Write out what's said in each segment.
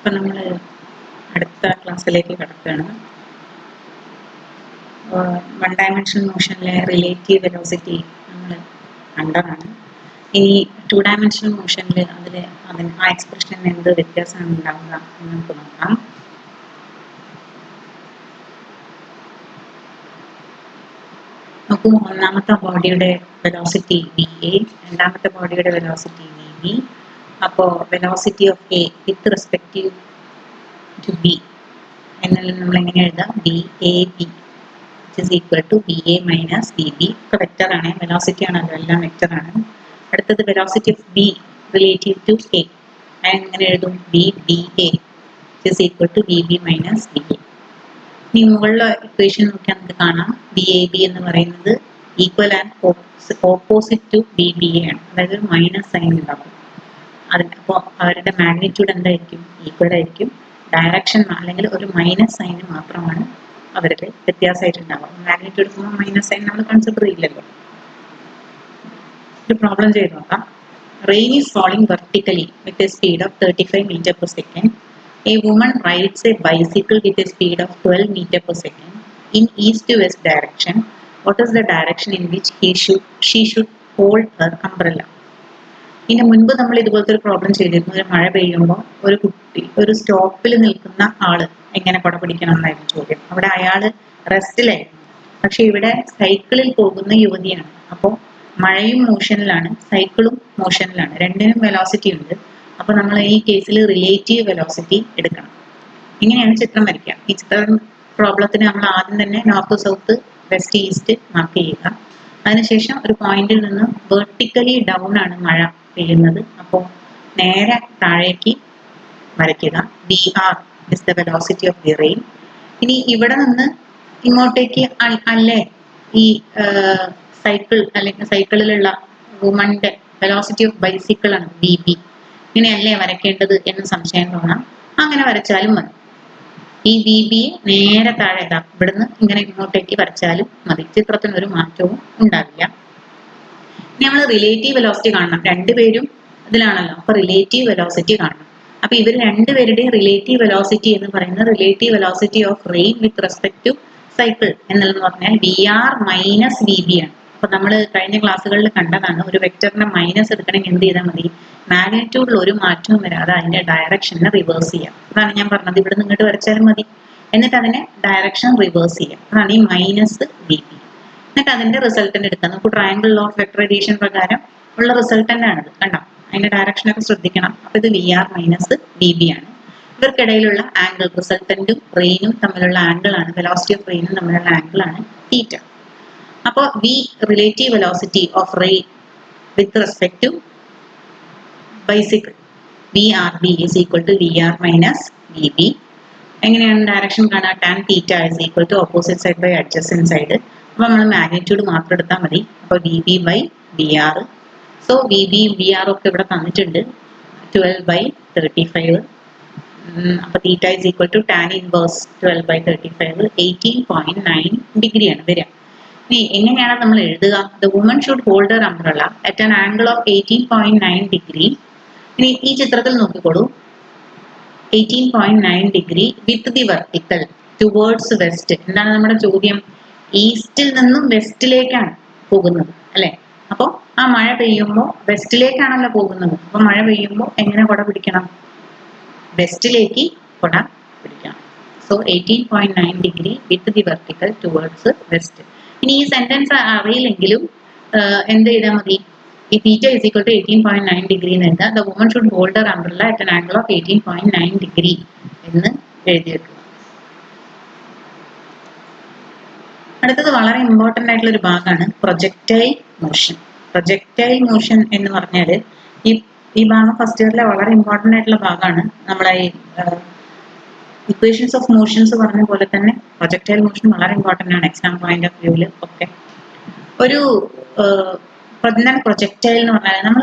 അപ്പോൾ നമ്മൾ അടുത്ത ക്ലാസ്സിലേക്ക് കടക്കുകയാണ്. വൺ ഡയമെൻഷണൽ മോഷനിലെ റിലേറ്റീവ് വെലോസിറ്റി നമ്മൾ കണ്ടതാണ്. ഇനി ടു ഡയമെൻഷണൽ മോഷനിൽ അതിന് ആ എക്സ്പ്രഷന് എന്ത് വ്യത്യാസമാണ് ഉണ്ടാവുക എന്ന് നമുക്ക് നോക്കാം. നോക്കൂ, ഒന്നാമത്തെ ബോഡിയുടെ വെലോസിറ്റി VA, രണ്ടാമത്തെ ബോഡിയുടെ വെലോസിറ്റി VB. അപ്പോൾ velocity of A with respective to B എന്നുള്ളത് നമ്മൾ എങ്ങനെ എഴുതാം? VAB is equal to VA minus VB. ഒക്കെ വെക്റ്റർ ആണ്, വെലോസിറ്റി ആണ്, അതെല്ലാം വെക്റ്റർ ആണ്. അടുത്തത് velocity of B relative to A, എങ്ങനെ എഴുതും? VBA is equal to VB minus VA. ഇനി മുകളിലെ ഇക്വേഷൻ നോക്കിയാൽ നമുക്ക് കാണാം VAB എന്ന് പറയുന്നത് equal and opposite to VBA ആണ്, അതായത് ഒരു മൈനസ് സൈൻ ഉണ്ടാക്കും. അപ്പോൾ അവരുടെ മാഗ്നിറ്റ്യൂഡ് എന്തായിരിക്കും? ഈക്വൽ ആയിരിക്കും. ഡയറക്ഷൻ അല്ലെങ്കിൽ ഒരു മൈനസ് സൈന് മാത്രമാണ് അവരുടെ വ്യത്യാസമായിട്ടുണ്ടാവുക. മാഗ്നിറ്റ്യൂഡ് എടുക്കുമ്പോൾ മൈനസ് സൈൻ നമ്മൾ കൺസിഡർ ചെയ്യില്ലല്ലോ. ഒരു പ്രോബ്ലം ചെയ്ത് നോക്കാം. Rain is falling vertically with a speed of 35 meter per second. A woman rides a bicycle with a speed of 12 meter per second in east to west direction. What is the direction in which she should hold her umbrella? ഇതിന് മുൻപ് നമ്മൾ ഇതുപോലത്തെ ഒരു problem ചെയ്തിരുന്നു. ഒരു മഴ പെയ്യുമ്പോൾ ഒരു കുട്ടി ഒരു സ്റ്റോപ്പിൽ നിൽക്കുന്ന ആള് എങ്ങനെ കുട പിടിക്കണം എന്നായിരുന്നു ചോദ്യം. അവിടെ അയാൾ റെസ്റ്റിലായിരുന്നു. പക്ഷെ ഇവിടെ സൈക്കിളിൽ പോകുന്ന യുവതിയാണ്. അപ്പോൾ മഴയും മോഷനിലാണ്, സൈക്കിളും മോഷനിലാണ്, രണ്ടിനും വെലോസിറ്റി ഉണ്ട്. അപ്പോൾ നമ്മൾ ഈ കേസിൽ റിലേറ്റീവ് വെലോസിറ്റി എടുക്കണം. ഇങ്ങനെയാണ് ചിത്രം വരയ്ക്കുക. ഈ ചിത്രം പ്രോബ്ലത്തിന് നമ്മൾ ആദ്യം തന്നെ north south west east mark ചെയ്യുക. അതിനുശേഷം ഒരു പോയിന്റിൽ നിന്ന് വെർട്ടിക്കലി ഡൗൺ ആണ് മഴ പെയ്യുന്നത്. അപ്പോൾ നേരെ താഴേക്ക് വരയ്ക്കുക. VR is the velocity of the rain. ഇനി ഇവിടെ നിന്ന് ഇങ്ങോട്ടേക്ക് അല്ലേ ഈ സൈക്കിൾ അല്ലെങ്കിൽ സൈക്കിളിലുള്ള വുമന്റെ വെലോസിറ്റി ഓഫ് ബൈസിക്കിൾ ആണ് VB. ഇങ്ങനെയല്ലേ വരയ്ക്കേണ്ടത് എന്ന് സംശയം തോന്നാം. അങ്ങനെ വരച്ചാലും മതി. ഈ VB നേരെ താഴെ ഇവിടുന്ന് ഇങ്ങനെ ഇങ്ങോട്ടേക്ക് വരച്ചാലും മതി. ചിത്രത്തിനൊരു മാറ്റവും ഉണ്ടാവില്ല. ഇനി നമ്മൾ റിലേറ്റീവ് വെലോസിറ്റി കാണണം. രണ്ടുപേരും ഇതിലാണല്ലോ, അപ്പൊ റിലേറ്റീവ് വെലോസിറ്റി കാണണം. അപ്പൊ ഇവർ രണ്ടുപേരുടെയും റിലേറ്റീവ് വെലോസിറ്റി എന്ന് പറയുന്നത് relative velocity of rain with respect to cycle എന്നുള്ളത് പറഞ്ഞാൽ VR മൈനസ് VB ആണ്. അപ്പൊ നമ്മൾ കഴിഞ്ഞ ക്ലാസ്സുകളിൽ കണ്ടതാണ്, ഒരു വെക്ടറിന്റെ മൈനസ് എടുക്കണമെങ്കിൽ എന്ത് ചെയ്താൽ മതി? മാഗ്നിറ്റ്യൂഡിൽ ഒരു മാറ്റവും വരാതെ അതിന്റെ ഡയറക്ഷനെ റിവേഴ്സ് ചെയ്യാം. അതാണ് ഞാൻ പറഞ്ഞത്, ഇവിടെ നിന്നിട്ട് വരച്ചാലും മതി. എന്നിട്ട് അതിനെ ഡയറക്ഷൻ റിവേഴ്സ് ചെയ്യാം. അതാണ് ഈ മൈനസ് VB. എന്നിട്ട് അതിന്റെ റിസൾട്ടന്റ് എടുക്കാം. നമുക്ക് ട്രയാങ്കിൾ ഓഫ് വെക്ടർ അഡീഷൻ പ്രകാരം ഉള്ള റിസൾട്ടന്റ് ആണിത്. കണ്ടോ? അതിന്റെ ഡയറക്ഷനൊക്കെ ശ്രദ്ധിക്കണം. അപ്പൊ ഇത് VR മൈനസ് VB ആണ്. ഇവർക്കിടയിലുള്ള ആംഗിൾ, റിസൾട്ടന്റും റെയിനും തമ്മിലുള്ള ആംഗിൾ ആണ്, വെലോസിറ്റി ഓഫ് റെയിനും തമ്മിലുള്ള ആംഗിൾ ആണ് θ. അപ്പോൾ V relative velocity of rain with respect to bicycle VRB is equal to VR minus VB. എങ്ങനെയാണ് ഡയറക്ഷൻ കാണുക? tan θ is equal to opposite side by adjacent side. അപ്പോൾ നമ്മൾ magnitude മാത്രം എടുത്താൽ മതി. അപ്പോൾ VB by VR. So VB VR ഒക്കെ ഇവിടെ തന്നിട്ടുണ്ട്. 12/35. അപ്പോൾ θ is equal to tan inverse 12/35, 18.9 degree ആണ് വരിക. ഇനി എങ്ങനെയാണ് നമ്മൾ എഴുതുക? The woman should hold her umbrella at an angle of 18.9 degree. ഇനി ഈ ചിത്രത്തിൽ നോക്കിക്കോളൂ. 18.9 degree with the vertical towards west. എന്താണ് നമ്മുടെ ചോദ്യം? ഈസ്റ്റിൽ നിന്നും വെസ്റ്റിലേക്കാണ് പോകുന്നത് അല്ലെ? അപ്പോൾ ആ മഴ പെയ്യുമ്പോൾ വെസ്റ്റിലേക്കാണല്ലോ പോകുന്നത്. അപ്പൊ മഴ പെയ്യുമ്പോൾ എങ്ങനെ കുട പിടിക്കണം? വെസ്റ്റിലേക്ക് കുട പിടിക്കണം. So 18.9 degree with the vertical towards west. ഇനി ഈ സെന്റൻസ് അറിയില്ലെങ്കിലും എന്ത് ചെയ്താൽ മതി? ഈ θ is equal to 18.9 ഡിഗ്രി എന്ന് എഴുതാം. The woman should hold her umbrella at an angle of 18.9 degree എന്ന് എഴുതി വെക്കുക. അടുത്തത് വളരെ ഇമ്പോർട്ടൻ്റ് ആയിട്ടുള്ള ഒരു ഭാഗമാണ് പ്രൊജക്റ്റൈൽ മോഷൻ. പ്രൊജക്റ്റൈൽ മോഷൻ എന്ന് പറഞ്ഞാൽ ഈ ഭാഗം ഫസ്റ്റ് ഇയറിലെ വളരെ ഇമ്പോർട്ടൻ്റ് ആയിട്ടുള്ള ഭാഗമാണ്. നമ്മളെ ഇക്വേഷൻസ് ഓഫ് മോഷൻസ് പറഞ്ഞ പോലെ തന്നെ പ്രൊജക്റ്റൈൽ മോഷൻ വളരെ ഇമ്പോർട്ടൻ്റ് ആണ് എക്സാം പോയിന്റ് ഓഫ് വ്യൂവിൽ ഒക്കെ. ഒരു എന്താണ് പ്രൊജക്റ്റൈൽ എന്ന് പറഞ്ഞാൽ? നമ്മൾ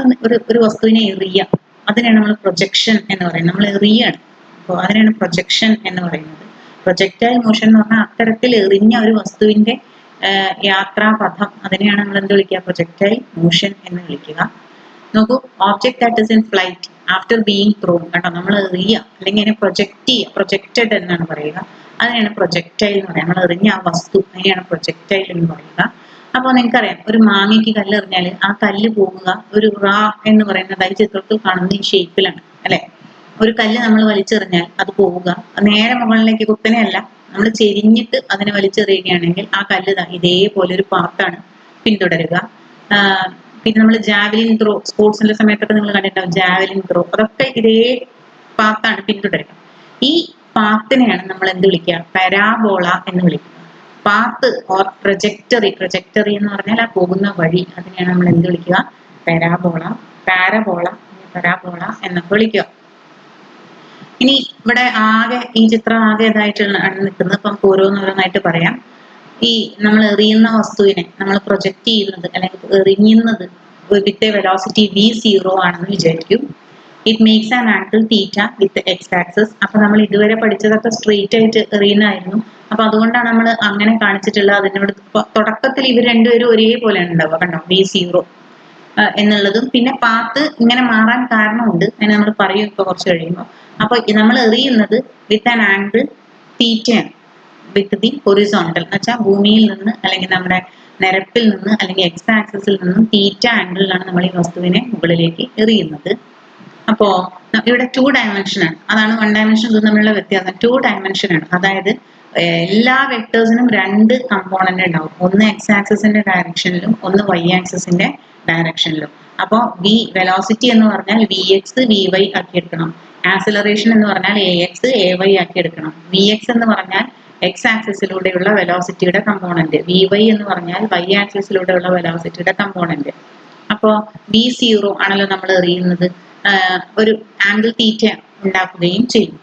ഒരു വസ്തുവിനെ എറിയുക, അതിനാണ് നമ്മൾ പ്രൊജക്ഷൻ എന്ന് പറയുന്നത്. നമ്മൾ എറിയാണ്, അപ്പോൾ അതിനാണ് പ്രൊജക്ഷൻ എന്ന് പറയുന്നത്. പ്രൊജക്റ്റൈൽ മോഷൻ എന്ന് പറഞ്ഞാൽ അത്തരത്തിൽ എറിഞ്ഞ ഒരു വസ്തുവിന്റെ യാത്രാപഥം, അതിനെയാണ് നമ്മൾ എന്ത് വിളിക്കുക? പ്രൊജക്റ്റൈൽ മോഷൻ എന്ന് വിളിക്കുക. നോക്കൂ, object that is in flight after being thrown കേട്ടോ, നമ്മൾ എറിയുക അല്ലെങ്കിൽ അതിനെ പ്രൊജക്റ്റ് ചെയ്യുക, പ്രൊജക്റ്റഡ് എന്നാണ് പറയുക. അതിനെയാണ് പ്രൊജക്റ്റൈൽ എന്ന് പറയുക. നമ്മൾ എറിഞ്ഞ ആ വസ്തു അതിനെയാണ് പ്രൊജക്റ്റൈൽ എന്ന് പറയുക. അപ്പോൾ നിങ്ങൾക്കറിയാം, ഒരു മാങ്ങയ്ക്ക് കല്ലെറിഞ്ഞാൽ ആ കല്ല് പോകുക ഒരു റാ എന്ന് പറയുന്നത് ഈ ചിത്രത്തിൽ കാണുന്ന ഈ ഷേപ്പിലാണ് അല്ലെ. ഒരു കല്ല് നമ്മൾ വലിച്ചെറിഞ്ഞാൽ അത് പോവുക നേരെ മുകളിലേക്ക് കുത്തനെയല്ല, നമ്മൾ ചെരിഞ്ഞിട്ട് അതിനെ വലിച്ചെറിയുകയാണെങ്കിൽ ആ കല്ല് ഇതേപോലെ ഒരു പാത്താണ് പിന്തുടരുക. പിന്നെ നമ്മൾ ജാവലിൻ ത്രോ, സ്പോർട്സിന്റെ സമയത്തൊക്കെ നിങ്ങൾ കണ്ടിട്ടുണ്ടാവും ജാവലിൻ ത്രോ, അതൊക്കെ ഇതേ പാത്താണ് പിന്തുടരുക. ഈ പാത്തിനെയാണ് നമ്മൾ എന്ത് വിളിക്കുക, പരാബോള എന്ന് വിളിക്കുക. പാത്ത് ഓർ ട്രജക്ടറി, ട്രജക്ടറി എന്ന് പറഞ്ഞാൽ ആ പോകുന്ന വഴി, അതിനെയാണ് നമ്മൾ എന്ത് വിളിക്കുക, പരാബോള, പാരബോള, പരാബോള എന്നൊക്കെ വിളിക്കുക. ഇനി ഇവിടെ ആകെ ഈ ചിത്രം ആകെ ഇതായിട്ടാണ് നിൽക്കുന്നത്. അപ്പം ഓരോന്നോരോന്നായിട്ട് പറയാം. ഈ നമ്മൾ എറിയുന്ന വസ്തുവിനെ നമ്മൾ പ്രൊജക്ട് ചെയ്യുന്നത് അല്ലെങ്കിൽ എറിയുന്നത് വിത്ത് വെലോസിറ്റി v0 ആണെന്ന് വിചാരിക്കും. It makes an angle theta with X axis. അപ്പൊ നമ്മൾ ഇതുവരെ പഠിച്ചതൊക്കെ സ്ട്രെയിറ്റ് ആയിട്ട് എറിയുന്നതായിരുന്നു. അപ്പൊ അതുകൊണ്ടാണ് നമ്മൾ അങ്ങനെ കാണിച്ചിട്ടുള്ളത്. അതിനോട് തുടക്കത്തിൽ ഇവർ രണ്ടുപേരും ഒരേപോലെയാണ് ഉണ്ടാവുക കണ്ടോ, v0 എന്നുള്ളതും. പിന്നെ പാത്ത് ഇങ്ങനെ മാറാൻ കാരണമുണ്ട്, അതിന് നമ്മൾ പറയും ഇപ്പൊ കുറച്ച് കഴിയുമ്പോൾ. അപ്പൊ നമ്മൾ എറിയുന്നത് വിത്ത് ആൻ ആംഗിൾ തീറ്റയാണ്, വിത്ത് ദി ഹൊറിസോണ്ടൽ എന്ന് വെച്ചാൽ ഭൂമിയിൽ നിന്ന് അല്ലെങ്കിൽ നമ്മുടെ നിരപ്പിൽ നിന്ന് അല്ലെങ്കിൽ എക്സ് ആക്സിസിൽ നിന്നും തീറ്റ ആംഗിളിലാണ് നമ്മൾ ഈ വസ്തുവിനെ മുകളിലേക്ക് എറിയുന്നത്. അപ്പോ ഇവിടെ 2 ഡയമെൻഷൻ ആണ്, അതാണ് 1 ഡയമെൻഷൻ തമ്മിലുള്ള വ്യത്യാസം. 2 ഡയമെൻഷൻ ആണ്, അതായത് എല്ലാ വെക്ടേഴ്സിനും 2 കമ്പോണന്റ് ഉണ്ടാവും, ഒന്ന് എക്സ് ആക്സിസിന്റെ ഡയറക്ഷനിലും ഒന്ന് വൈ ആക്സിസിന്റെ ഡയറക്ഷനിലും. അപ്പോൾ വെലോസിറ്റി എന്ന് പറഞ്ഞാൽ vx vy ആക്കി എടുക്കണം, ആക്സിലറേഷൻ എന്ന് പറഞ്ഞാൽ ax ay ആക്കി എടുക്കണം. vx എന്ന് പറഞ്ഞാൽ എക്സ് ആക്സിസിലൂടെയുള്ള വെലോസിറ്റിയുടെ കമ്പോണന്റ്, vy എന്ന് പറഞ്ഞാൽ വൈ ആക്സിസിലൂടെയുള്ള വെലോസിറ്റിയുടെ കമ്പോണന്റ്. അപ്പോ v0 ആണല്ലോ നമ്മൾ എറിയുന്നത്, ഒരു ആംഗിൾ തീറ്റ ഉണ്ടാക്കുകയും ചെയ്യും.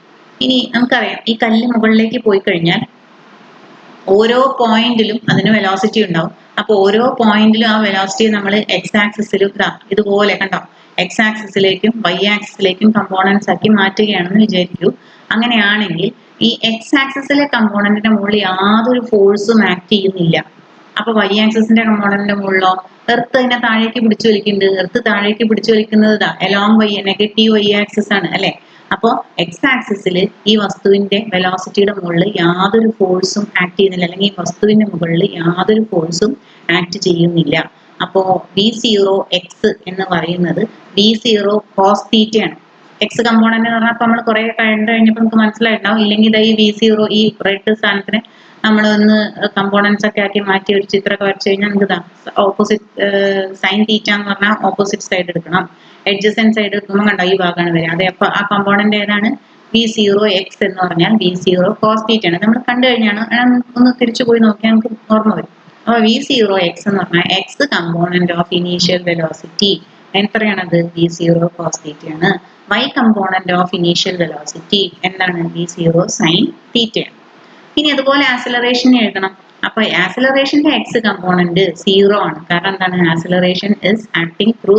ഇനി നമുക്കറിയാം, ഈ കല്ല് മുകളിലേക്ക് പോയി കഴിഞ്ഞാൽ ഓരോ പോയിന്റിലും അതിന് വെലോസിറ്റി ഉണ്ടാവും. അപ്പൊ ഓരോ പോയിന്റിലും ആ വെലോസിറ്റി നമ്മൾ എക്സ് ആക്സിസിലും ഇതുപോലെ കണ്ടോ, എക്സ് ആക്സിസിലേക്കും വൈ ആക്സിസിലേക്കും കമ്പോണൻസ് ആക്കി മാറ്റുകയാണെന്ന് വിചാരിക്കൂ. അങ്ങനെയാണെങ്കിൽ ഈ എക്സ് ആക്സിസിലെ കമ്പോണന്റിന്റെ മുകളിൽ യാതൊരു ഫോഴ്സും ആക്ട് ചെയ്യുന്നില്ല. അപ്പൊ വൈ ആക്സിസിന്റെ കമ്പോണന്റിന്റെ മുകളിലോ എർത്ത് അതിനെ താഴേക്ക് പിടിച്ചു വലിക്കുന്നുണ്ട്. എർത്ത് താഴേക്ക് പിടിച്ചു വലിക്കുന്നത് along Y, negative Y axis ആണ് അല്ലെ. അപ്പോ എക്സ് ആക്സിസിൽ ഈ വസ്തുവിന്റെ വെലോസിറ്റിയുടെ മുകളിൽ യാതൊരു ഫോഴ്സും ആക്ട് ചെയ്യുന്നില്ല, അല്ലെങ്കിൽ ഈ വസ്തുവിന്റെ മുകളിൽ യാതൊരു ഫോഴ്സും ആക്ട് ചെയ്യുന്നില്ല. അപ്പോ v0 എക്സ് എന്ന് പറയുന്നത് v0 കോസ് തീറ്റയാണ്. എക്സ് കമ്പോണന്റ് എന്ന് പറഞ്ഞാൽ നമ്മൾ കുറെ കണ്ടു കഴിഞ്ഞപ്പോൾ നമുക്ക് മനസ്സിലായിട്ടുണ്ടാവും. ഇല്ലെങ്കിൽ ഈ v0 ഈ റെഡ് സ്ഥാനത്തിന് നമ്മൾ ഒന്ന് കമ്പോണൻസ് ഒക്കെ ആക്കി മാറ്റി ഒരു ചിത്രമൊക്കെ വരച്ചു കഴിഞ്ഞാൽ നമുക്ക് ഓപ്പോസിറ്റ് സൈൻ തീറ്റ എന്ന് പറഞ്ഞാൽ ഓപ്പോസിറ്റ് സൈഡ് എടുക്കണം. എഡ്ജസെന്റ് സൈഡ് എടുക്കുമ്പോൾ കണ്ടോ ഈ ഭാഗമാണ് വരിക. അതെ, അപ്പൊ ആ കമ്പോണന്റ് ഏതാണ്, v0 എക്സ് എന്ന് പറഞ്ഞാൽ v0 കോസ് തീറ്റ ആണ്. നമ്മൾ കണ്ടു കഴിഞ്ഞാണ് ഒന്ന് തിരിച്ചു പോയി നോക്കിയാൽ നമുക്ക് ഓർമ്മ വരും. അപ്പൊ v0 എക്സ് എന്ന് പറഞ്ഞാൽ x component of initial velocity എത്രയാണത്, v0 കോസ് തീറ്റ ആണ്. y component of initial velocity എന്താണ്, v0 സൈൻ തീറ്റ ആണ്. ഇനി അതുപോലെ ആക്സിലറേഷൻ എഴുതണം. അപ്പൊ ആക്സിലറേഷന്റെ എക്സ് കമ്പോണന്റ് 0 ആണ്. കാരണം എന്താണ്, acceleration is acting through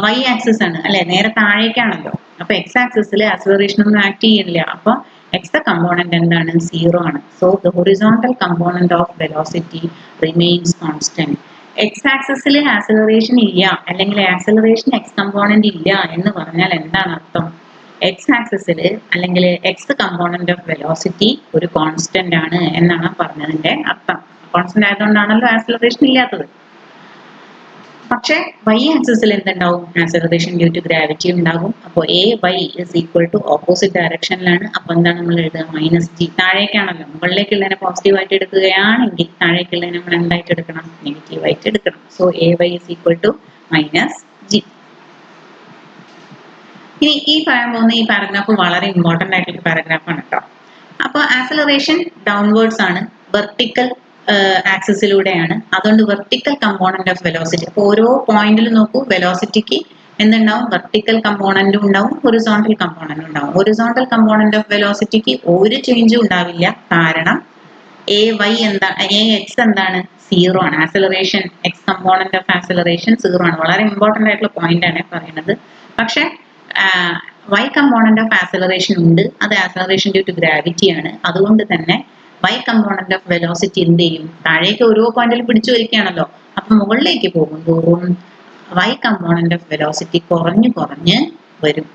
Y axis ആണ് അല്ലെ, നേരെ താഴേക്കാണല്ലോ. അപ്പൊ എക്സ് ആക്സിസിൽ ആക്സിലറേഷൻ ഒന്നും ആക്ട് ചെയ്യുന്നില്ല. അപ്പൊ എക്സ് കമ്പോണന്റ് എന്താണ്, 0 ആണ്. So the horizontal component of velocity remains constant. X ആക്സിസിൽ ആക്സിലറേഷൻ ഇല്ല അല്ലെങ്കിൽ ആക്സിലറേഷൻ എക്സ് കമ്പോണന്റ് ഇല്ല എന്ന് പറഞ്ഞാൽ എന്താണ് അർത്ഥം, എക്സ് ആക്സിസിൽ അല്ലെങ്കിൽ എക്സ് കമ്പോണന്റ് ഓഫ് വെലോസിറ്റി ഒരു കോൺസ്റ്റന്റ് ആണ് എന്നാണ് പറഞ്ഞതിന്റെ അർത്ഥം. കോൺസ്റ്റന്റ് ആയതുകൊണ്ടാണല്ലോ ആക്സിലറേഷൻ ഇല്ലാത്തത്. പക്ഷെ വൈ ആക്സിസിൽ എന്തുണ്ടാവും, ആക്സിലറേഷൻ ഡ്യൂ ടു ഗ്രാവിറ്റി ഉണ്ടാകും. അപ്പോൾ a Y is equal to opposite ഡയറക്ഷനിലാണ്. അപ്പൊ എന്താണ് നമ്മൾ എഴുതുക, -g. താഴേക്കാണല്ലോ, മുകളിലേക്കുള്ളതിനെ പോസിറ്റീവ് ആയിട്ട് എടുക്കുകയാണെങ്കിൽ താഴേക്കുള്ളതിനെ നമ്മൾ എന്തായിട്ട് എടുക്കണം, നെഗറ്റീവ് ആയിട്ട് എടുക്കണം. So A Y is equal to -g. ഇനി ഈ പറയാൻ പോകുന്ന ഈ പാരഗ്രാഫ് വളരെ ഇമ്പോർട്ടന്റ് ആയിട്ടുള്ള പാരഗ്രാഫാണ് കേട്ടോ. അപ്പൊ ആക്സിലറേഷൻ ഡൗൺവേർഡ്സ് ആണ്, വെർട്ടിക്കൽ ആക്സിസിലൂടെയാണ്. അതുകൊണ്ട് വെർട്ടിക്കൽ കമ്പോണന്റ് ഓഫ് വെലോസിറ്റി. അപ്പൊ ഓരോ പോയിന്റിലും നോക്കൂ, വെലോസിറ്റിക്ക് എന്തുണ്ടാവും, വെർട്ടിക്കൽ കമ്പോണന്റും ഉണ്ടാവും, ഹൊറിസോണ്ടൽ കമ്പോണന്റും ഉണ്ടാവും. ഹൊറിസോണ്ടൽ കമ്പോണന്റ് ഓഫ് വെലോസിറ്റിക്ക് ഒരു ചേഞ്ചും ഉണ്ടാവില്ല. കാരണം എ വൈ എന്താണ്, എ എക്സ് എന്താണ്, 0 ആണ്. Acceleration X component of acceleration 0 ആണ്. വളരെ ഇമ്പോർട്ടന്റ് ആയിട്ടുള്ള പോയിന്റ് ആണ് പറയുന്നത്. പക്ഷെ വൈ കമ്പോണന്റ് ഓഫ് ആക്സിലറേഷൻ ഉണ്ട്, അത് ആക്സിലറേഷൻ ഡ്യൂ ടു ഗ്രാവിറ്റി ആണ്. അതുകൊണ്ട് തന്നെ വൈ കമ്പോണന്റ് ഓഫ് വെലോസിറ്റി എന്ത് ചെയ്യും, താഴേക്ക് ഓരോ പോയിന്റിൽ പിടിച്ചു വരികയാണല്ലോ. അപ്പൊ മുകളിലേക്ക് പോകും തോറും വൈ കമ്പോണന്റ് ഓഫ് വെലോസിറ്റി കുറഞ്ഞ് കുറഞ്ഞ് വരും.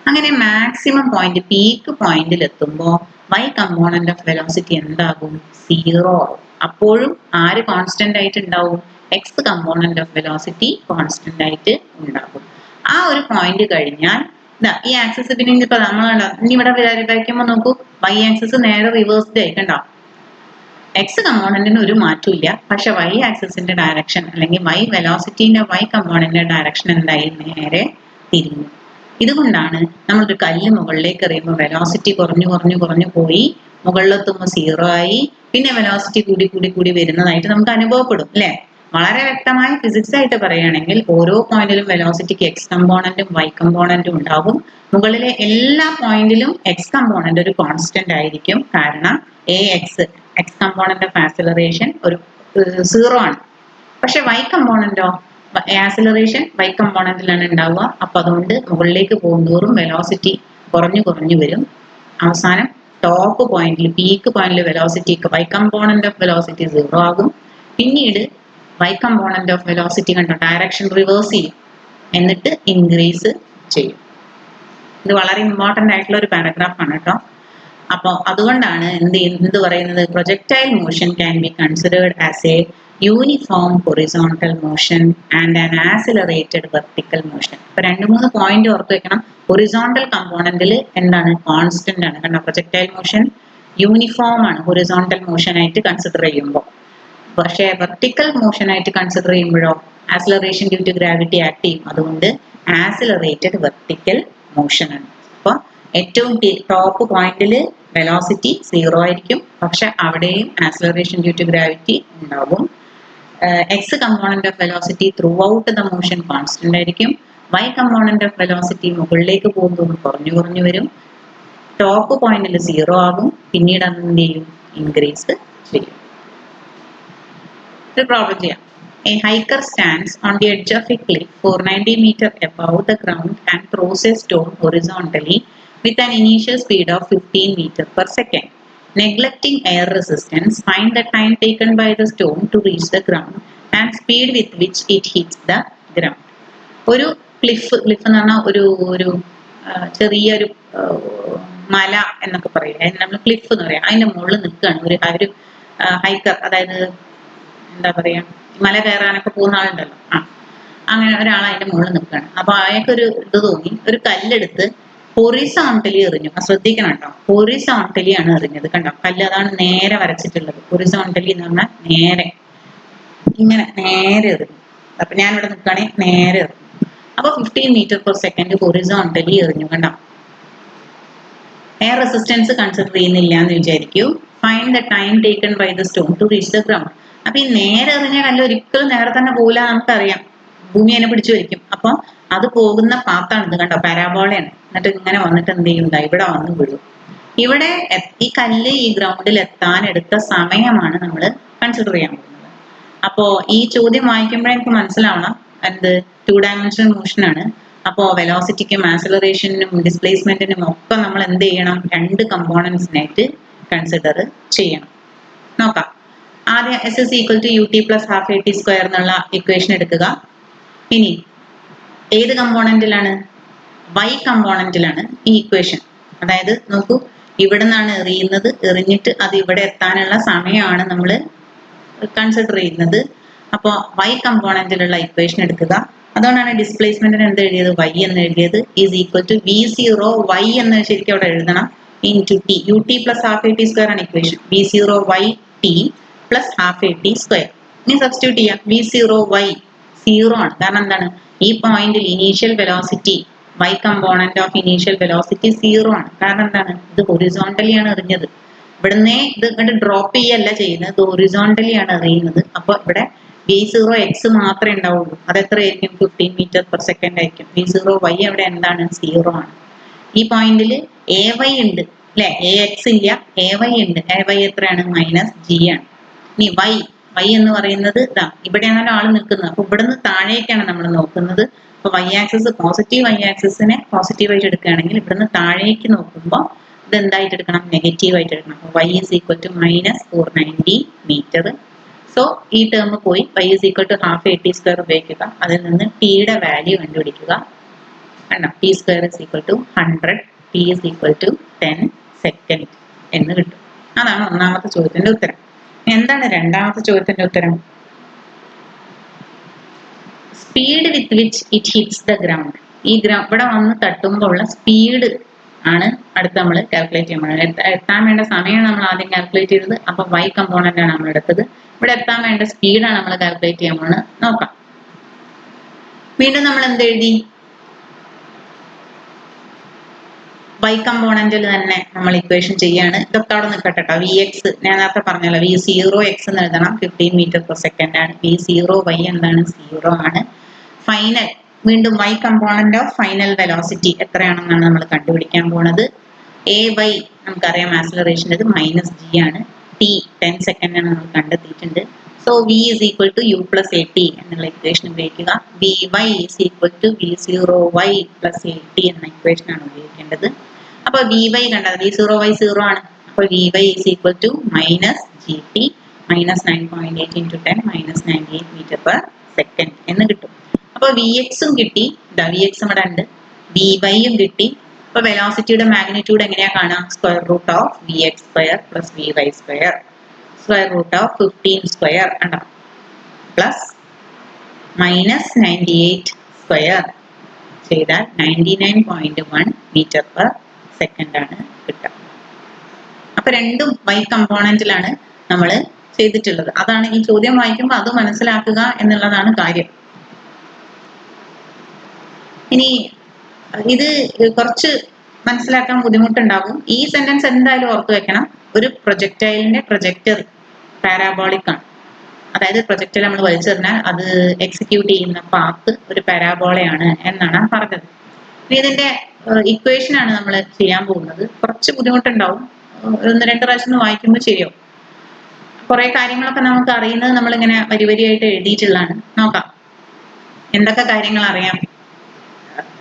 അങ്ങനെ മാക്സിമം പോയിന്റ് പീക്ക് പോയിന്റിൽ എത്തുമ്പോൾ y കമ്പോണന്റ് ഓഫ് വെലോസിറ്റി എന്താകും? 0 ആവും. അപ്പോഴും ആര് കോൺസ്റ്റന്റ് ആയിട്ട് ഉണ്ടാവും? x component of velocity constant ആയിട്ട് ഉണ്ടാകും. ആ ഒരു പോയിന്റ് കഴിഞ്ഞാൽ ഈ ആക്സിസ് പിന്നെ ഇനിയിപ്പോ നമ്മളാണ് ഇനി ഇവിടെ വരയ്ക്കുമ്പോൾ നോക്കൂ, y ആക്സിസ് നേരെ റിവേഴ്സ്ഡ് ആയിക്കണ്ടോ. എക്സ് കമ്പോണന്റിന് ഒരു മാറ്റവും ഇല്ല, പക്ഷെ y ആക്സിസിന്റെ ഡയറക്ഷൻ അല്ലെങ്കിൽ y വെലോസിറ്റിന്റെ y കമ്പോണന്റിന്റെ ഡയറക്ഷൻ എന്തായി? നേരെ തിരിഞ്ഞു. ഇതുകൊണ്ടാണ് നമ്മളൊരു കല്ല് മുകളിലേക്ക് എറിയുമ്പോൾ വെലോസിറ്റി കുറഞ്ഞു പോയി മുകളിലെത്തുമ്പോൾ 0 ആയി, പിന്നെ വെലോസിറ്റി കൂടി വരുന്നതായിട്ട് നമുക്ക് അനുഭവപ്പെടും അല്ലെ. വളരെ വ്യക്തമായി ഫിസിക്സ് ആയിട്ട് പറയുകയാണെങ്കിൽ ഓരോ പോയിന്റിലും വെലോസിറ്റിക്ക് എക്സ് കമ്പോണന്റും y കമ്പോണന്റും ഉണ്ടാകും. മുകളിലെ എല്ലാ പോയിന്റിലും എക്സ് കമ്പോണന്റ് ഒരു കോൺസ്റ്റന്റ് ആയിരിക്കും. കാരണം എക്സ് കമ്പോണന്റ് ഓഫ് ആക്സിലറേഷൻ ഒരു 0 ആണ്. പക്ഷെ y കമ്പോണന്റോ, ആക്സിലറേഷൻ y കമ്പോണന്റിലാണ് ഉണ്ടാവുക. അപ്പൊ അതുകൊണ്ട് മുകളിലേക്ക് പോകുന്തോറും വെലോസിറ്റി കുറഞ്ഞു വരും. അവസാനം ടോപ്പ് പോയിന്റിൽ പീക്ക് പോയിന്റിൽ velocity y component of velocity 0 ആകും. പിന്നീട് y കമ്പോണന്റ് ഓഫ് വെലോസിറ്റി കണ്ടോ ഡയറക്ഷൻ റിവേഴ്സ് ചെയ്യും, എന്നിട്ട് ഇൻക്രീസ് ചെയ്യും. ഇത് വളരെ ഇമ്പോർട്ടന്റ് ആയിട്ടുള്ള ഒരു പാരഗ്രാഫ് ആണ് കേട്ടോ. അപ്പോൾ അതുകൊണ്ടാണ് എന്ത് പറയുന്നത്, projectile motion can be considered as A uniform horizontal motion and an accelerated vertical motion. ഇപ്പൊ 2-3 പോയിന്റ് ഓർത്ത് വെക്കണം. ഹൊറിസോണ്ടൽ കമ്പോണന്റിൽ എന്താണ്? കോൺസ്റ്റന്റ് ആണ്. കാരണം പ്രൊജക്ടൈൽ മോഷൻ യൂണിഫോം ആണ് ഹൊറിസോണ്ടൽ മോഷൻ ആയിട്ട് കൺസിഡർ ചെയ്യുമ്പോൾ. പക്ഷേ വെർട്ടിക്കൽ മോഷൻ ആയിട്ട് കൺസിഡർ ചെയ്യുമ്പോഴോ acceleration due to gravity act ചെയ്യും. അതുകൊണ്ട് ആക്സിലറേറ്റഡ് വെർട്ടിക്കൽ മോഷൻ ആണ്. അപ്പോൾ ഏറ്റവും ടോപ്പ് പോയിന്റിൽ വെലോസിറ്റി 0 ആയിരിക്കും, പക്ഷെ അവിടെയും ആക്സിലറേഷൻ ഡ്യൂ ടു ഗ്രാവിറ്റി ഉണ്ടാകും. X component of velocity through out the motion constant ആയിരിക്കും. y കമ്പോണന്റ് ഓഫ് വെലോസിറ്റി മുകളിലേക്ക് പോകുമ്പോൾ കുറഞ്ഞു വരും. ടോപ്പ് പോയിന്റിൽ 0 ആകും, പിന്നീട് അത് എന്ത് ചെയ്യും? ഇൻക്രീസ് ചെയ്യും. ഒരു പ്രോബ്ലം ചെയ്യാം. A hiker stands on the edge of a cliff 490 meters above the ground and throws a stone horizontally with an initial speed of 15 meters per second. Neglecting air resistance, find the time taken by the stone to reach the ground and speed with which it hits the ground. ഒരു cliff എന്ന് പറഞ്ഞാൽ ഒരു ചെറിയൊരു മല എന്നൊക്കെ പറയില്ലേ, നമ്മൾ cliff എന്ന് പറയാം. അതിന്റെ മുകളിൽ നിൽക്കുകയാണ് ഒരു ഹൈക്കർ, അതായത് എന്താ പറയാ, മല കയറാനൊക്കെ പോകുന്ന ആളുണ്ടല്ലോ, അങ്ങനെ ഒരാൾ അതിന്റെ മുകളിൽ നിൽക്കുകയാണ്. അപ്പൊ അയാൾക്കൊരു ഇത് തോന്നി, ഒരു കല്ലെടുത്ത് ഹൊറിസോണ്ടലി എറിഞ്ഞു. ശ്രദ്ധിക്കണം കേട്ടോ, ഹൊറിസോണ്ടലി ആണ് എറിഞ്ഞത്. കണ്ടോ കല്ല്, അതാണ് നേരെ വരച്ചിട്ടുള്ളത്. ഹൊറിസോണ്ടലി എന്ന് പറഞ്ഞാൽ നേരെ, ഇങ്ങനെ നേരെ എറിഞ്ഞു. അപ്പൊ ഞാനിവിടെ നിൽക്കുകയാണെങ്കിൽ നേരെ എറിഞ്ഞു. അപ്പൊ 15 meters per second ഹൊറിസോണ്ടലി എറിഞ്ഞു. കണ്ടോ, എയർ റെസിസ്റ്റൻസ് കൺസിഡർ ചെയ്യുന്നില്ല എന്ന് വിചാരിക്കൂ. Find the time taken by the stone to reach the ground. അപ്പൊ ഈ നേരെ എറിഞ്ഞ കല്ല് ഒരിക്കലും നേരെ തന്നെ പോകില്ല, നമുക്കറിയാം. ഭൂമി അതിനെ പിടിച്ചു വയ്ക്കും. അപ്പൊ അത് പോകുന്ന പാത്താണ് ഇത്. കണ്ടോ, പരാബോളയാണ്. എന്നിട്ട് ഇങ്ങനെ വന്നിട്ട് എന്ത് ചെയ്യും? ഇവിടെ വന്ന് വീഴും. ഇവിടെ ഈ കല്ല് ഈ ഗ്രൗണ്ടിൽ എത്താൻ എടുത്ത സമയമാണ് നമ്മൾ കൺസിഡർ ചെയ്യാൻ പോകുന്നത്. അപ്പോ ഈ ചോദ്യം വായിക്കുമ്പോഴേ എനിക്ക് മനസ്സിലാവണം എന്ത് 2 dimensional മോഷൻ ആണ്. അപ്പോൾ വെലോസിറ്റിക്കും ആക്സിലറേഷനും ഡിസ്പ്ലേസ്മെന്റിനും ഒക്കെ നമ്മൾ എന്ത് ചെയ്യണം? 2 കമ്പോണൻസിനായിട്ട് കൺസിഡർ ചെയ്യണം. നോക്കാം. ആദ്യം S is equal to ut plus half at square എന്നുള്ള ഇക്വേഷൻ എടുക്കുക. ഇനി ഏത് കമ്പോണന്റിലാണ്? y കമ്പോണന്റിലാണ് ഈ ഇക്വേഷൻ. അതായത് നോക്കൂ, ഇവിടെ നിന്നാണ് എറിഞ്ഞിട്ട് അത് ഇവിടെ എത്താനുള്ള സമയമാണ് നമ്മൾ കൺസിഡർ ചെയ്യുന്നത്. അപ്പോൾ y കമ്പോണന്റിലുള്ള ഇക്വേഷൻ എടുക്കുക. അതുകൊണ്ടാണ് ഡിസ്പ്ലേസ്മെന്റിന് എന്ത് എഴുതിയത്? y എന്ന് എഴുതിയത്. Is equal to v0 y എന്ന് ശരിക്കും അവിടെ എഴുതണം. Into t, ut plus half at square ആണ് equation. v0 y t plus half at square. ഇനി സബ്സ്റ്റിറ്റ്യൂട്ട് ചെയ്യാം. v0 y 0 ആണ്. കാരണം എന്താണ്? ഈ പോയിന്റിൽ initial velocity y component of initial velocity 0 ആണ്. കാരണം എന്താണ്? ഇത് ഹൊറിസോണ്ടലി ആണ് എറിഞ്ഞത്. ഇവിടുന്ന് ഇത് ഇങ്ങോട്ട് ഡ്രോപ്പ് ചെയ്യല്ല ചെയ്യുന്നത്, ഇത് ഹൊറിസോണ്ടലി ആണ് എറിയുന്നത്. അപ്പൊ ഇവിടെ v0 x മാത്രമേ ഉണ്ടാവുള്ളൂ. അത് എത്രയായിരിക്കും? 15 meters per second ആയിരിക്കും. v0 y അവിടെ എന്താണ്? 0 ആണ്. ഈ പോയിന്റിൽ ay ഉണ്ട് അല്ലെ, ax ഇല്ല, ay ഉണ്ട്. ay എത്രയാണ്? -g ആണ്. ഇനി y എന്ന് പറയുന്നത് ഇതാ, ഇവിടെയാണല്ലോ ആള് നിൽക്കുന്നത്. അപ്പൊ ഇവിടുന്ന് താഴേക്കാണ് നമ്മൾ നോക്കുന്നത്. അപ്പൊ y ആക്സിസ് പോസിറ്റീവ്, y ആക്സിസിനെ പോസിറ്റീവ് ആയിട്ട് എടുക്കുകയാണെങ്കിൽ ഇവിടുന്ന് താഴേക്ക് നോക്കുമ്പോൾ ഇത് എന്തായിട്ട് എടുക്കണം? നെഗറ്റീവ് ആയിട്ട് എടുക്കണം. y is equal to -490 meter. So ഈ ടേം പോയി y is equal to half at square ഉപയോഗിക്കുക. അതിൽ നിന്ന് t യുടെ വാല്യൂ കണ്ടുപിടിക്കുക. കണ്ടോ T square is equal to 100 T is equal to 10 second എന്ന് കിട്ടും. അതാണ് ഒന്നാമത്തെ ചോദ്യത്തിന്റെ ഉത്തരം. എന്താണ് രണ്ടാമത്തെ ചോദ്യത്തിന്റെ ഉത്തരം? Speed with which it hits the ground. ഈ ഇവിടെ വന്ന് തട്ടുമ്പോൾ ഉള്ള സ്പീഡ് ആണ് അടുത്ത് നമ്മൾ കാൽക്കുലേറ്റ് ചെയ്യാൻ പോകുന്നത്. എത്താൻ വേണ്ട സമയമാണ് നമ്മൾ ആദ്യം കാൽക്കുലേറ്റ് ചെയ്തത്. അപ്പൊ y കമ്പോണന്റ് ആണ് നമ്മൾ എടുത്തത്. ഇവിടെ എത്താൻ വേണ്ട സ്പീഡാണ് നമ്മൾ കാൽക്കുലേറ്റ് ചെയ്യാൻ പോകുന്നത്. നോക്കാം. വീണ്ടും നമ്മൾ എന്ത് എഴുതി? y കമ്പോണന്റിൽ തന്നെ നമ്മൾ ഇക്വേഷൻ ചെയ്യാണ്. ഇതൊക്കെ അവിടെ നിൽക്കട്ടെ കേട്ടോ. വി എക്സ് ഞാൻ നേരത്തെ പറഞ്ഞല്ലോ, v0x എന്ന് എഴുതണം. 15 മീറ്റർ പെർ സെക്കൻഡ് ആണ്. v0y എന്താണ്? 0 ആണ്. ഫൈനൽ വീണ്ടും y component of final velocity എത്രയാണെന്നാണ് നമ്മൾ കണ്ടുപിടിക്കാൻ പോണത്. ay നമുക്കറിയാം ആക്സിലറേഷൻ ഇത് -g ആണ്. t 10 സെക്കൻഡ് ആണ് നമ്മൾ കണ്ടെത്തിയിട്ടുണ്ട്. So v is equal to u plus at എന്നുള്ള ഇക്വേഷൻ ഉപയോഗിക്കുക. vy is equal to v0y plus at എന്ന ഇക്വേഷൻ ആണ് ഉപയോഗിക്കേണ്ടത്. അപ്പൊ vy കണ്ടത് v0y 0 ആണ്. അപ്പൊ vy is equal to -gt -9.8 into 10 -98 meter per second എന്ന് കിട്ടും. അപ്പൊ vx ഉം കിട്ടി, vx ഇവിടെ ഉണ്ട്, vy യും കിട്ടി. അപ്പൊ വെലോസിറ്റിയുടെ മാഗ്നിറ്റ്യൂഡ് എങ്ങനെയാ കാണാം? Square root of vx square plus vy square square root of 15 square ഉണ്ടോ പ്ലസ് -98 സ്ക്വയർ ചെയ്താൽ 99.1 മീറ്റർ പെർ സെക്കൻഡ് ആണ് കിട്ടുക. അപ്പൊ രണ്ടും y കമ്പോണന്റിലാണ് നമ്മൾ ചെയ്തിട്ടുള്ളത്. അതാണ് ഈ ചോദ്യം വായിക്കുമ്പോൾ അത് മനസ്സിലാക്കുക എന്നുള്ളതാണ് കാര്യം. ഇനി ഇത് കുറച്ച് മനസ്സിലാക്കാൻ ബുദ്ധിമുട്ടുണ്ടാകും. ഈ സെന്റൻസ് എന്തായാലും ഓർത്തു വെക്കണം. ഒരു പ്രൊജക്ടൈലിന്റെ പ്രൊജക്ടർ പാരാബോളിക് ആണ്. അതായത് പ്രൊജക്ടൈൽ നമ്മൾ വലിച്ചെറിഞ്ഞാൽ അത് എക്സിക്യൂട്ട് ചെയ്യുന്ന പാത്ത് ഒരു പാരാബോളയാണ് എന്നാണ് പറഞ്ഞത്. ഇതിന്റെ ഇക്വേഷൻ ആണ് നമ്മൾ ചെയ്യാൻ പോകുന്നത്. കുറച്ച് ബുദ്ധിമുട്ടുണ്ടാവും. 1-2 പ്രാവശ്യം വായിക്കുമ്പോൾ ശരിയാവും. കുറെ കാര്യങ്ങളൊക്കെ നമുക്ക് അറിയുന്നത് നമ്മളിങ്ങനെ വരിവരിയായിട്ട് എഴുതിയിട്ടുള്ളതാണ്. നോക്കാം എന്തൊക്കെ കാര്യങ്ങൾ അറിയാം.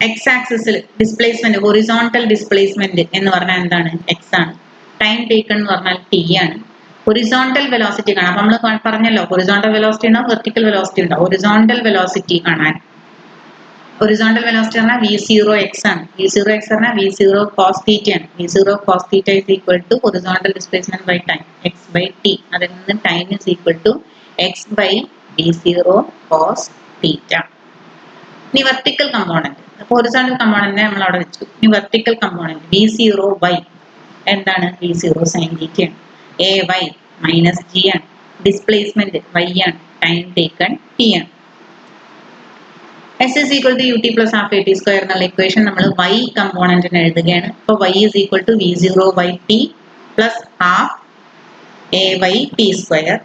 എക്സ് ആക്സിസിൽ ഡിസ്പ്ലേസ്മെന്റ്, ഹൊറിസോണ്ടൽ ഡിസ്പ്ലേസ്മെന്റ് എന്ന് പറഞ്ഞാൽ എന്താണ്? എക്സ് ആണ്. ടൈം ടേക്കൺ എന്ന് പറഞ്ഞാൽ ടി ആണ്. ഹൊറിസോണ്ടൽ വെലോസിറ്റി കാണാം. അപ്പൊ നമ്മൾ പറഞ്ഞല്ലോ ഹൊറിസോണ്ടൽ വെലോസിറ്റി ഉണ്ടാവും, വെർട്ടിക്കൽ വെലോസിറ്റി ഉണ്ടാവും. ഹൊറിസോണ്ടൽ വെലോസിറ്റി കാണാൻ ഹൊറിസോണ്ടൽ വെലോസിറ്റി പറഞ്ഞാൽ v0x ആണ്. v0x പറഞ്ഞാൽ v0 cos θ ആണ്. v0 cos θ is equal to horizontal displacement by time x by t. അതിൽ നിന്ന് time is equal to x by v0 cos θ. ഇനി വെർട്ടിക്കൽ കമ്പോണന്റ്. ഹൊറിസോണ്ടൽ കമ്പോണന്റിനെ നമ്മൾ അവിടെ വെച്ചു. ഇനി വെർട്ടിക്കൽ കമ്പോണന്റ് v0y എന്താണ്? v0 sin θ ആണ്. ay -g ആണ്. ഡിസ്പ്ലേസ്മെന്റ് y ആണ്. ടൈം ടേക്കൺ t ആണ്. s is equal to ut plus half at square എന്നുള്ള ഇക്വേഷൻ നമ്മൾ y കമ്പോണന്റിന് എഴുതുകയാണ്. അപ്പോൾ y is equal to v0y t plus half ay t square.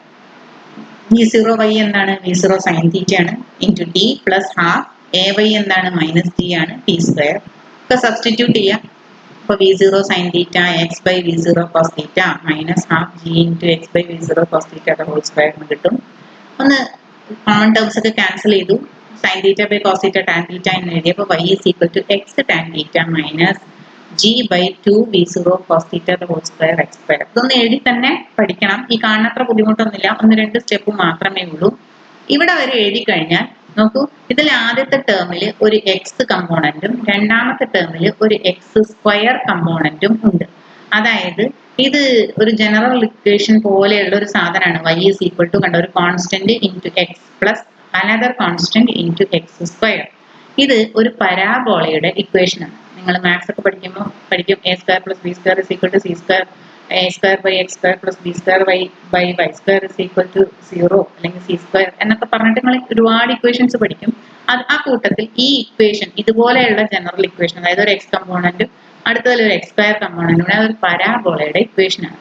v0y എന്താണ്? v0 sin θ ആണ് into t plus half ay എന്താണ്? -g ആണ് t square. ഒക്കെ substitute ചെയ്യാം. അപ്പോൾ v0 sin θ x by v0 cos θ minus half g into x by v0 cos θ the whole square എന്ന് കിട്ടും. ഒന്ന് കോമൺ ടേംസ് ഒക്കെ ക്യാൻസൽ ചെയ്തു. sin θ by cos θ tan θ എന്ന് എഴുതിയപ്പോൾ y is equal to x tan θ minus g by 2 v0 cos θ the whole square x square. ഇതൊന്ന് എഴുതി തന്നെ പഠിക്കണം. ഈ കാണുന്നത്ര ബുദ്ധിമുട്ടൊന്നുമില്ല. 1-2 സ്റ്റെപ്പ് മാത്രമേ ഉള്ളൂ. ഇവിടെ വരെ എഴുതി കഴിഞ്ഞാൽ നോക്കൂ, ഇതിൽ ആദ്യത്തെ ടേമിൽ ഒരു എക്സ് കമ്പോണന്റും രണ്ടാമത്തെ ടേമിൽ ഒരു എക്സ് സ്ക്വയർ കമ്പോണന്റും ഉണ്ട്. അതായത് ഇത് ഒരു ജനറൽ ഇക്വേഷൻ പോലെയുള്ള ഒരു സാധനമാണ്. y is equal to കണ്ട ഒരു constant into X plus another constant into X square. ഇത് ഒരു പരാബോളയുടെ ഇക്വേഷൻ ആണ്. നിങ്ങൾ മാത്സ് ഒക്കെ പഠിക്കുമ്പോൾ പഠിക്കും a square plus B square is equal to C square a square by X square plus B square by Y square is equal to 0 അല്ലെങ്കിൽ C square എന്നൊക്കെ പറഞ്ഞിട്ട് നിങ്ങൾ ഒരുപാട് ഇക്വേഷൻസ് പഠിക്കും. ആ കൂട്ടത്തിൽ ഈ ഇക്വേഷൻ ഇതുപോലെയുള്ള ജനറൽ ഇക്വേഷൻ, അതായത് ഒരു എക്സ് കമ്പോണന്റും അടുത്തതിൽ ഒരു എക്സ് സ്ക്വയർ കമ്പോണന്റും അതൊരു പരാബോളയുടെ ഇക്വേഷൻ ആണ്.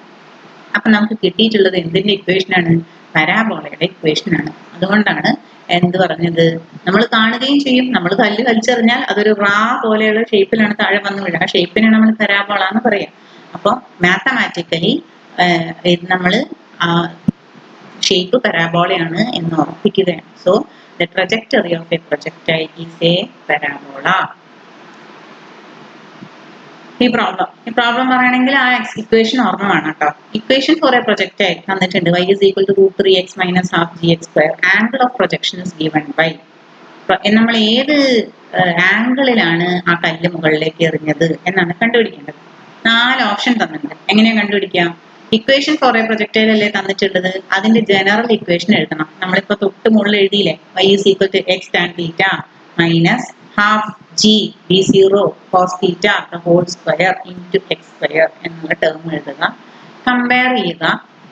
അപ്പൊ നമുക്ക് കിട്ടിയിട്ടുള്ളത് എന്തിന്റെ ഇക്വേഷൻ ആണ്? പരാബോളയുടെ ഇക്വേഷൻ ആണ്. അതുകൊണ്ടാണ് എന്ത് പറഞ്ഞത്, നമ്മൾ കാണുകയും ചെയ്യും. നമ്മൾ കല്ല് വലിച്ചെറിഞ്ഞാൽ അതൊരു റാ പോലെയുള്ള ഷേപ്പിലാണ് താഴെ വന്ന് വീഴുക. ആ ഷേപ്പിനാണ് നമ്മൾ പരാബോള എന്ന് പറയാം. അപ്പോൾ മാത്തമാറ്റിക്കലി നമ്മൾ ഷേപ്പ് പരാബോളയാണ് എന്ന് ഉറപ്പിക്കുകയാണ്. So the trajectory of a projectile is a parabola. ഈ പ്രോബ്ലം പറയുകയാണെങ്കിൽ ആ ഇക്വേഷൻ ഓർമ്മ വേണം കേട്ടോ. ഇക്വേഷൻ ഫോർ എ പ്രൊജക്ടൈൽ തന്നിട്ടുണ്ട്. y is equal to √3x minus half gx square. Angle of projection is given by. നമ്മൾ ഏത് ആംഗിളിലാണ് ആ കല്ല് മുകളിലേക്ക് എറിഞ്ഞത് എന്നാണ് കണ്ടുപിടിക്കേണ്ടത്. 4 ഓപ്ഷൻ തന്നിട്ടുണ്ട്. എങ്ങനെയാ കണ്ടുപിടിക്കാം? ഇക്വേഷൻ ഫോർ എ പ്രൊജക്ടൈൽ അല്ലേ തന്നിട്ടുള്ളത്, അതിന്റെ ജനറൽ ഇക്വേഷൻ എഴുതണം. നമ്മളിപ്പോ തൊട്ട് മുകളിൽ എഴുതിയില്ലേ, y is equal to x tan theta minus half g b0 cos theta the whole square into x square എന്നുള്ള ടേം എഴുതുക, കമ്പയർ ചെയ്യുക.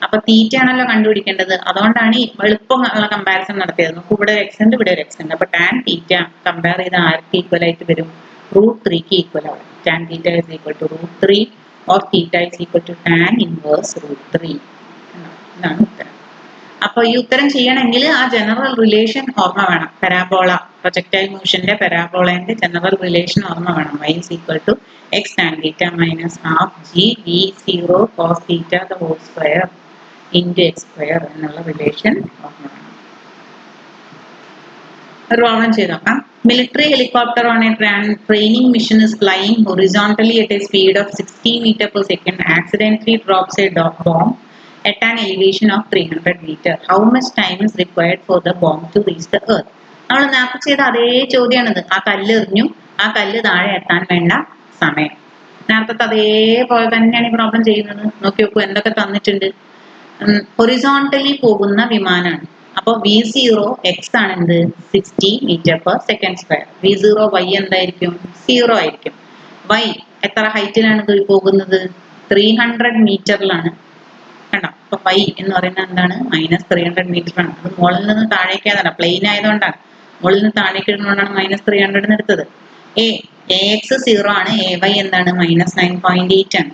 അപ്പൊ തീറ്റ ആണല്ലോ കണ്ടുപിടിക്കേണ്ടത്, അതുകൊണ്ടാണ് ഈ എളുപ്പമുള്ള കമ്പാരിസൺ നടത്തിയത്. നമുക്ക് ഇവിടെ ഒരു എക്സ് ഉണ്ട്, ഇവിടെ ഒരു എക്സ് ഉണ്ട്. അപ്പൊ ടാൻ തീറ്റ കമ്പയർ ചെയ്ത് ആർക്ക് ഈക്വൽ ആയിട്ട് വരും? √3 ഈക്വൽ ആവും. Tan theta is equal to √3 or theta is equal to tan inverse √3. ഇതാണ് ഉത്തരം. അപ്പൊ ഈ ഉത്തരം ചെയ്യണമെങ്കിൽ ആ ജനറൽ റിലേഷൻ ഓർമ്മ വേണം. പരാബോള, പ്രൊജക്ടൈൽ മോഷന്റെ പരാബോളന്റെ ജനറൽ റിലേഷൻ ഓർമ്മ വേണം. y is equal to x tan theta minus half g b0 cos theta the whole square into x square എന്നുള്ള റിലേഷൻ ഓർമ്മ വേണം. ഒരു പ്രോബ്ലം ചെയ്ത് നോക്കാം. Military helicopter on a training mission is flying horizontally at a speed of 60 meter per second. Accidentally drops a bomb at an elevation of 300 meter. How much time is required for the bomb to reach the earth? നമ്മൾ നേരത്തെ ചെയ്ത അതേ ചോദ്യമാണിത്. ആ കല്ല് എറിഞ്ഞു, ആ കല്ല് താഴെ എത്താൻ വേണ്ട സമയം. നേരത്തെ അതേപോലെ തന്നെയാണ് ഈ പ്രോബ്ലം ചെയ്യുന്നത്. നോക്കി നോക്കൂ എന്തൊക്കെ തന്നിട്ടുണ്ട്. ഹൊറിസോണ്ടലി പോകുന്ന വിമാനമാണ്. അപ്പോൾ v0 x ആണ് എന്ത്? 60 meter per second square. v0 y എന്തായിരിക്കും? 0 ആയിരിക്കും. y എത്ര ഹൈറ്റിലാണ് ഇത് പോകുന്നത്? 300 മീറ്ററിലാണ്. കണ്ടോ? അപ്പൊ y എന്ന് പറയുന്നത് എന്താണ്? -300 മീറ്റർ ആണ്. അത് മുകളിൽ നിന്ന് താഴേക്കാണ്, പ്ലെയിൻ ആയതുകൊണ്ടാണ്. മുകളിൽ നിന്ന് താഴേക്ക് ഇടുന്നതുകൊണ്ടാണ് -300 എടുത്തത്. ax 0 ആണ്, ay എന്താണ്? -9.8 ആണ്.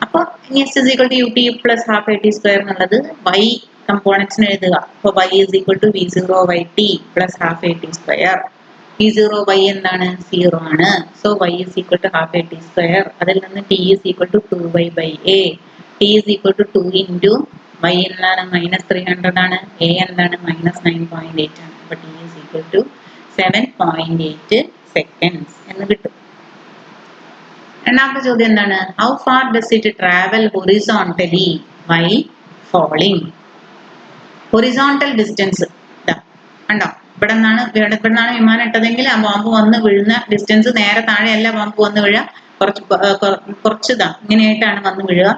അപ്പോൾ s is equal to ut plus half at square എന്നുള്ളത് y കമ്പോണൻസിന് എഴുതുക. അപ്പോൾ y is equal to v0 by t plus half at square. v0 y എന്താണ്? 0 ആണ്. so y is equal to half at square. അതിൽ നിന്ന് t is equal to 2y by a. t is equal to 2 into y എന്താണ്? -300 ആണ്. a എന്താണ്? -9.8 ആണ്. അപ്പോൾ t is equal to 7.8 seconds എന്ന് കിട്ടും. രണ്ടാമത്തെ ചോദ്യം എന്താണ്? How far does it travel horizontally while falling? Horizontal distance കണ്ടോ? ഇവിടെ നിന്നാണ് വിമാനം ഇട്ടതെങ്കിൽ ആ ബോംബ് വന്ന് വീഴുന്ന ഡിസ്റ്റൻസ് നേരെ താഴെയല്ല ബോംബ് വന്ന് വീഴുക, കുറച്ച് ഇങ്ങനെയായിട്ടാണ് വന്ന് വീഴുക.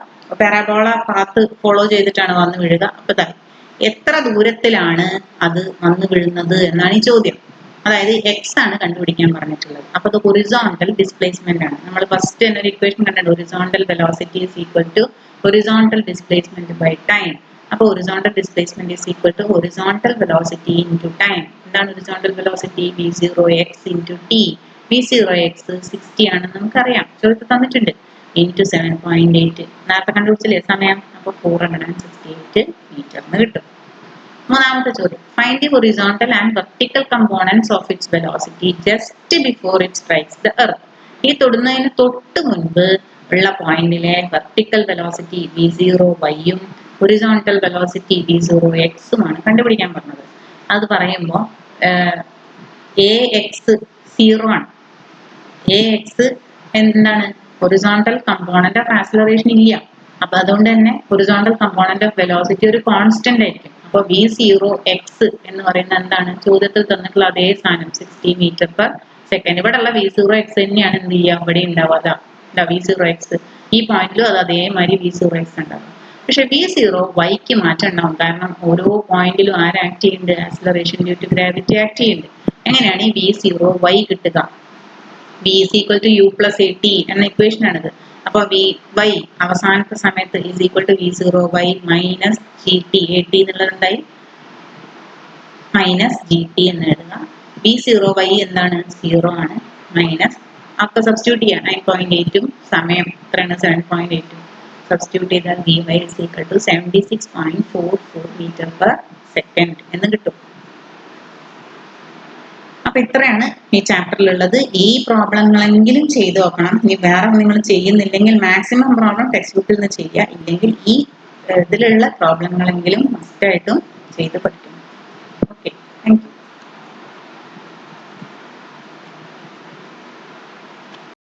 പാരാബോള പാത്ത് ഫോളോ ചെയ്തിട്ടാണ് വന്ന് വീഴുക. അപ്പൊ എത്ര ദൂരത്തിലാണ് അത് വന്ന് വീഴുന്നത് എന്നാണ് ഈ ചോദ്യം. അതായത് എക്സ് ആണ് കണ്ടുപിടിക്കാൻ പറഞ്ഞിട്ടുള്ളത്. അപ്പൊ അത് ഹൊറിസോണ്ടൽ ഡിസ്പ്ലേസ്മെന്റ് ആണ്. നമ്മൾ ഫസ്റ്റ് തന്നെ ഒരു ഇക്വേഷൻ കണ്ടിട്ടുണ്ട്. Horizontal velocity is equal to horizontal displacement by time. അപ്പൊ horizontal displacement is equal to horizontal velocity into time. എന്താണ് horizontal velocity? v0x into t. v0x 60 ആണെന്ന് നമുക്കറിയാം, ചോദ്യത്തിൽ തന്നിട്ടുണ്ട്. ഇൻറ്റു 7.8 നേരത്തെ കണ്ടുപിടിച്ചില്ലേ സമയം. അപ്പൊ 468 മീറ്റർ എന്ന് കിട്ടും. മൂന്നാമത്തെ ചോദ്യം, find the horizontal and vertical components of its velocity just before it strikes the earth. ഈ തൊടുന്നതിന് തൊട്ട് മുൻപ് ഉള്ള പോയിന്റിലെ വെർട്ടിക്കൽ വെലോസിറ്റി v0 y-യും ഹൊറിസോണ്ടൽ വെലോസിറ്റി v0 x-ഉമാണ് കണ്ടുപിടിക്കാൻ പറഞ്ഞത്. അത് പറയുമ്പോൾ ax 0 ആണ്. ax എന്താണ്? ഹൊറിസോണ്ടൽ കമ്പോണന്റ് ഓഫ് ആക്സിലറേഷൻ ഇല്ല. അപ്പൊ അതുകൊണ്ട് തന്നെ ഹൊറിസോണ്ടൽ കമ്പോണന്റ് ഓഫ് വെലോസിറ്റി ഒരു കോൺസ്റ്റന്റ് ആയിരിക്കും. അപ്പൊ v0x എന്ന് പറയുന്നത് എന്താണ്? ചോദ്യത്തിൽ തന്നിട്ടുള്ള അതേ സാധനം 60 മീറ്റർ പെർ സെക്കൻഡ്. ഇവിടെ ഉള്ള v0x തന്നെയാണ് എന്ത് ചെയ്യുക? ഇവിടെ ഉണ്ടാവുക. v0x ഈ പോയിന്റിലും അത് അതേമാതിരി v0x ഉണ്ടാവും. പക്ഷെ v0 y-ക്ക് മാറ്റം ഉണ്ടാവും. കാരണം ഓരോ പോയിന്റിലും ആര് ആക്ട് ചെയ്യുന്നുണ്ട്? Acceleration due to gravity act ചെയ്യുന്നുണ്ട്. എങ്ങനെയാണ് ഈ v0 y കിട്ടുക? v is equal to u plus at എന്ന ഇക്വേഷൻ ആണിത്. അപ്പൊ y അവസാനത്തെ സമയത്ത് is equal to v0 y minus gt. at എന്നുള്ളത് എന്തായി? മൈനസ് gt എന്ന് എഴുതുക. v0 y എന്താണ്? 0 ആണ്. മൈനസ് ഒക്കെ സബ്സ്റ്റിറ്റ്യൂട്ട് ചെയ്യാം. 9.8 സമയം എത്രയാണ്? 7.8. സബ്സ്റ്റിറ്റ്യൂട്ട് ചെയ്താൽ vy is equal to 76.44 meter per second എന്ന് കിട്ടും. അപ്പൊ ഇത്രയാണ് ഈ ചാപ്റ്ററിലുള്ളത്. ഈ പ്രോബ്ലങ്ങളെങ്കിലും ചെയ്തു നോക്കണം. ഇനി വേറെ നിങ്ങൾ ചെയ്യുന്നില്ലെങ്കിൽ മാക്സിമം പ്രോബ്ലം ടെക്സ്റ്റ് ബുക്കിൽ നിന്ന് ചെയ്യുക. ഇല്ലെങ്കിൽ ഈ ഇതിലുള്ള പ്രോബ്ലങ്ങളെങ്കിലും മസ്റ്റായിട്ടും ചെയ്ത് പഠിക്കണം. Okay, thank you.